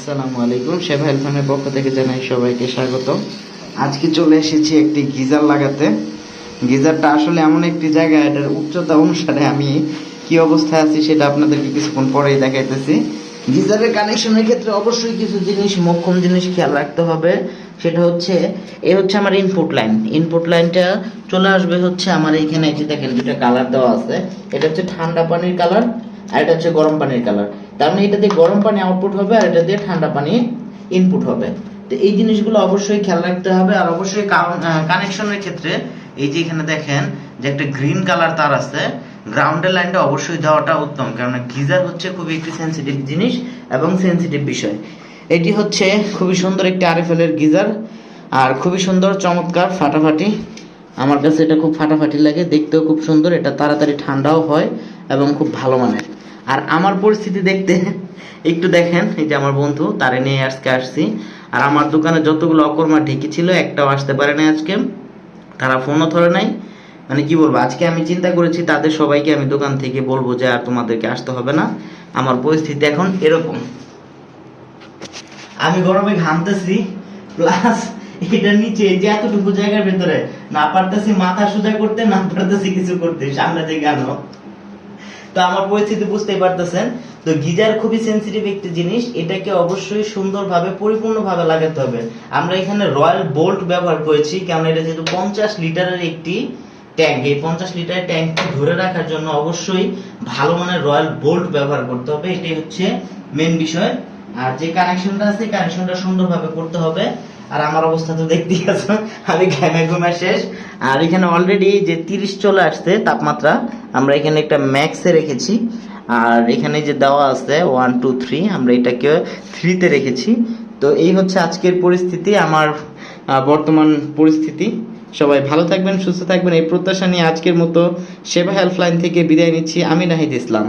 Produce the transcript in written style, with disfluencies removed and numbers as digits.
আসসালামু আলাইকুম। সেবা হেল্পলাইনের পক্ষ থেকে জানাই সবাইকে স্বাগত। আজকে চলে এসেছি একটি গিজার লাগাতে। গিজারটা আসলে এমন একটি জায়গা, এটার উচ্চতা অনুসারে আমি কি অবস্থায় আছি সেটা আপনাদেরকে কিছুক্ষণ পরেই দেখাইতেছি। গিজারের কানেকশনের ক্ষেত্রে অবশ্যই কিছু জিনিস, মোক্ষম জিনিস খেয়াল রাখতে হবে। সেটা হচ্ছে, এ হচ্ছে আমার ইনপুট লাইন। ইনপুট লাইনটা চলে আসবে হচ্ছে আমার এইখানে, এই যে দেখেন দুটো কালার দেওয়া আছে। এটা হচ্ছে ঠান্ডা পানির কালার আর এটা হচ্ছে গরম পানির কালার। তার মানে এটা দিয়ে গরম পানি আউটপুট হবে আর এটা দিয়ে ঠান্ডা পানি ইনপুট হবে। তো এই জিনিসগুলো অবশ্যই খেয়াল রাখতে হবে। আর অবশ্যই কানেকশনের ক্ষেত্রে এই যে এখানে দেখেন যে একটা গ্রিন কালার তার আছে, গ্রাউন্ডের লাইনটা অবশ্যই দেওয়াটা উত্তম, কারণ গিজার হচ্ছে খুবই একটি সেন্সিটিভ জিনিস এবং সেন্সিটিভ বিষয়। এটি হচ্ছে খুবই সুন্দর একটি আরএফএল এর গিজার আর খুবই সুন্দর, চমৎকার, ফাটাফাটি। আমার কাছে এটা খুব ফাটাফাটি লাগে, দেখতেও খুব সুন্দর, এটা তাড়াতাড়ি ঠান্ডাও হয় এবং খুব ভালো মানের। আর আমার পরিস্থিতি দেখতে একটু দেখেন, এই যে আমার বন্ধু তারে নিয়ে আজকে আসছি। আর আমার দোকানে যতগুলো অকর্মা ঢেকি ছিল একটাও আসতে পারে না আজকে, তারা ফোনও ধরে নাই। মানে কি বলবো, আজকে আমি চিন্তা করেছি তাদের সবাইকে আমি দোকান থেকে বলবো যে আর তোমাদেরকে আসতে হবে না। আমার পরিস্থিতি এখন এরকম, আমি গরমে ঘামতেছি, প্লাস এটার নিচে যে এতটুকু জায়গার ভেতরে না পারতেছি মাথা সোজা করতে, না পারতেছি কিছু করতে, সামনে দিকে আনো। তো আমার পরিস্থিতি বুঝতেই পারতেছেন। তো গিজার খুবই সেন্সিটিভ একটি জিনিস, এটাকে অবশ্যই সুন্দরভাবে, পরিপূর্ণভাবে লাগাতে হবে। আমরা এখানে রয়্যাল বোল্ট ব্যবহার করেছি, কারণ এটা যেহেতু 50 লিটারের একটি ট্যাঙ্ক, এই 50 লিটারের ট্যাঙ্কটি ধরে রাখার জন্য অবশ্যই ভালো মানের রয়্যাল বোল্ট ব্যবহার করতে হবে। এটাই হচ্ছে মেন বিষয়। আর যে কানেকশনটা আছে, কানেকশনটা সুন্দরভাবে করতে হবে। আর আমার অবস্থা তো দেখতেই আছো, আমি ঘেমে ঘুমে শেষ। আর এখানে অলরেডি যে 30 চলে আসছে তাপমাত্রা, আমরা এখানে একটা ম্যাক্সে রেখেছি। আর এখানে যে দেওয়া আছে 1 2 3, আমরা এটাকে 3-তে রেখেছি। তো এই হচ্ছে আজকের পরিস্থিতি, আমার বর্তমান পরিস্থিতি। সবাই ভালো থাকবেন, সুস্থ থাকবেন, এই প্রত্যাশা নিয়ে আজকের মতো সেবা হেল্পলাইন থেকে বিদায় নিচ্ছি। আমি নাহিদ ইসলাম।